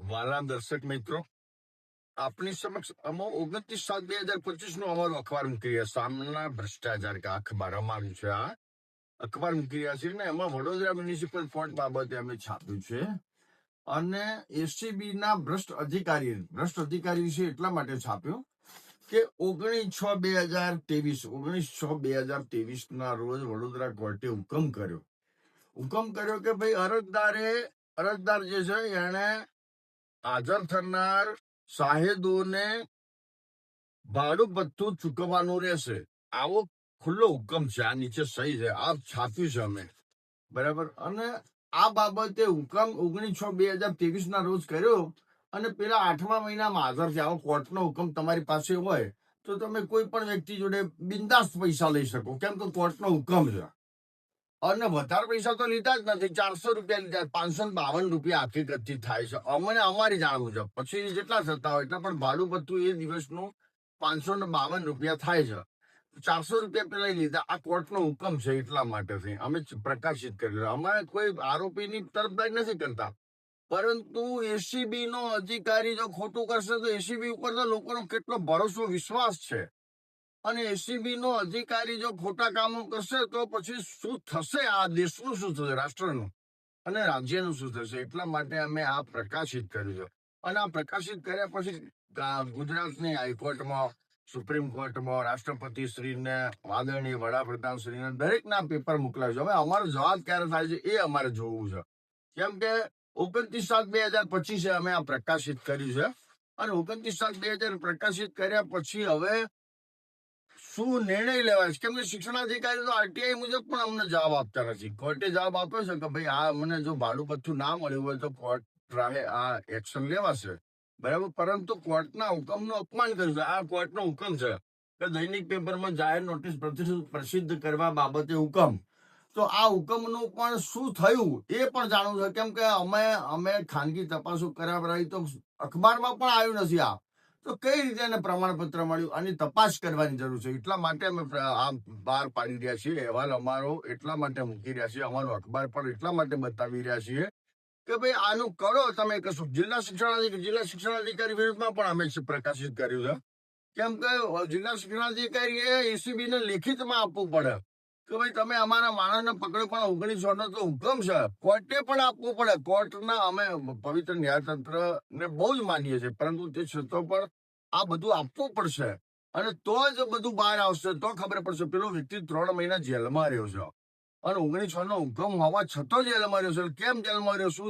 વાલા દર્શક મિત્રો, આપની સમક્ષ 29/7/2025 નું અમારું અખબાર મૂકી રહ્યા સામના ભ્રષ્ટાચાર કે અખબાર અમારું છે. આ અખબાર મૂકી રહ્યા છે ને એમાં વડોદરા મ્યુનિસિપલ ફંડ બાબતે અમે છાપ્યું છે. અને એસીબી ના ભ્રષ્ટ અધિકારી વિશે એટલા માટે છાપ્યું કે 19/6/2023 ના રોજ વડોદરા કોર્ટે હુકમ કર્યો કે ભાઈ અરજદાર જે છે એને હાજર થનાર શાહેદોને ભાડું ભથ્થું ચૂકવવાનું રહેશે. આવો ખુલ્લો હુકમ છે. આ નીચે સહી છે, આ છાપ્યું છે અમે, બરાબર. અને આ બાબતે હુકમ 19/6/2023 ના રોજ કર્યો. અને પેલા 8મા મહિનામાં હાજર છે. આવો કોર્ટનો હુકમ તમારી પાસે હોય તો તમે કોઈ પણ વ્યક્તિ જોડે બિંદાસ પૈસા લઈ શકો, કેમ કે કોર્ટનો હુકમ છે. અને વધારે પૈસા તો લીધા જ નથી, 400 રૂપિયા લીધા, 552 રૂપિયા હકીકતથી થાય છે અમને, અમારી જાણ મુજબ. પછી જેટલા થતા હોય એટલા, પણ ભાડું ભથ્થું એ દિવસનું 552 રૂપિયા થાય છે. 400 રૂપિયા પેલા લીધા. આ કોર્ટનો હુકમ છે, એટલા માટે અમે પ્રકાશિત કર્યું. અમે કોઈ આરોપીની તરફદારી નથી કરતા, પરંતુ એસીબી નો અધિકારી જો ખોટું કરશે તો એસીબી ઉપર તો લોકોનો કેટલો ભરોસો વિશ્વાસ છે. અને એસીબી નો અધિકારી જો ખોટા કામો કરશે તો પછી શું થશે? આ દેશનું શું થશે, રાષ્ટ્રનું અને રાજ્યનું શું થશે? એટલા માટે અમે આ પ્રકાશિત કર્યું છે. અને આ પ્રકાશિત કર્યા પછી ગુજરાતની હાઈકોર્ટમાં, સુપ્રીમ કોર્ટમાં, રાષ્ટ્રપતિ શ્રીને, આદરણીય વડાપ્રધાન શ્રીને દરેકના પેપર મોકલાવ્યું છે. હવે અમારો જવાબ ક્યારે થાય છે એ અમારે જોવું છે. કેમ કે 29/7/2025 અમે આ પ્રકાશિત કર્યું છે. અને 29/7/2000 પ્રકાશિત કર્યા પછી હવે શું નિર્ણય લેવાય છે? કેમ કે શિક્ષણાધિકારી તો આરટીઆઈ મુજબ પણ અમને જવાબ આપતા નથી. કોર્ટે જવાબ આપ્યો છે કે ભાઈ આ મને જો ભાડું ભથ્થું ના મળ્યું હોય તો કોર્ટ આ એક્શન લેવાશે, બરાબર. પરંતુ કોર્ટના હુકમનું અપમાન કર્યું છે. આ કોર્ટનો હુકમ છે કે દૈનિક પેપરમાં જાહેર નોટિસ પ્રસિદ્ધ કરવા બાબતે હુકમ. તો આ હુકમનું પણ શું થયું એ પણ જાણવું છે. કેમ કે અમે ખાનગી તપાસો કરાવરાવી તો અખબારમાં પણ આવ્યું નથી. આ તો કઈ રીતે એને પ્રમાણપત્ર મળ્યું? આની તપાસ કરવાની જરૂર છે. એટલા માટે અમે આ બહાર પાડી રહ્યા છીએ. અહેવાલ અમારો એટલા માટે મૂકી રહ્યા છીએ, અમારો અખબાર પર એટલા માટે બતાવી રહ્યા છીએ કે ભાઈ આનું કરો તમે કશું. જિલ્લા શિક્ષણાધિકારી વિરુદ્ધમાં પણ અમે પ્રકાશિત કર્યું છે. કેમ કે જિલ્લા શિક્ષણાધિકારીએ એસીબી ને લેખિતમાં આપવું પડે કે ભાઈ તમે અમારા માણસને પકડો, પણ 1900 નો તો હુકમ છે, કોર્ટે પણ આપવું પડે. કોર્ટના અમે પવિત્ર ન્યાયતંત્ર ને બહુ જ માનીએ છીએ, પરંતુ તે છતાં પણ આ બધું આપવું પડશે. અને તો જ બધું બહાર આવશે, તો ખબર પડશે. પેલો વ્યક્તિ 3 મહિના જેલમાં રહ્યો છે અને 1900 નો હુકમ હોવા છતાં જેલમાં રહ્યો છે. કેમ જેલમાં રહ્યો? શું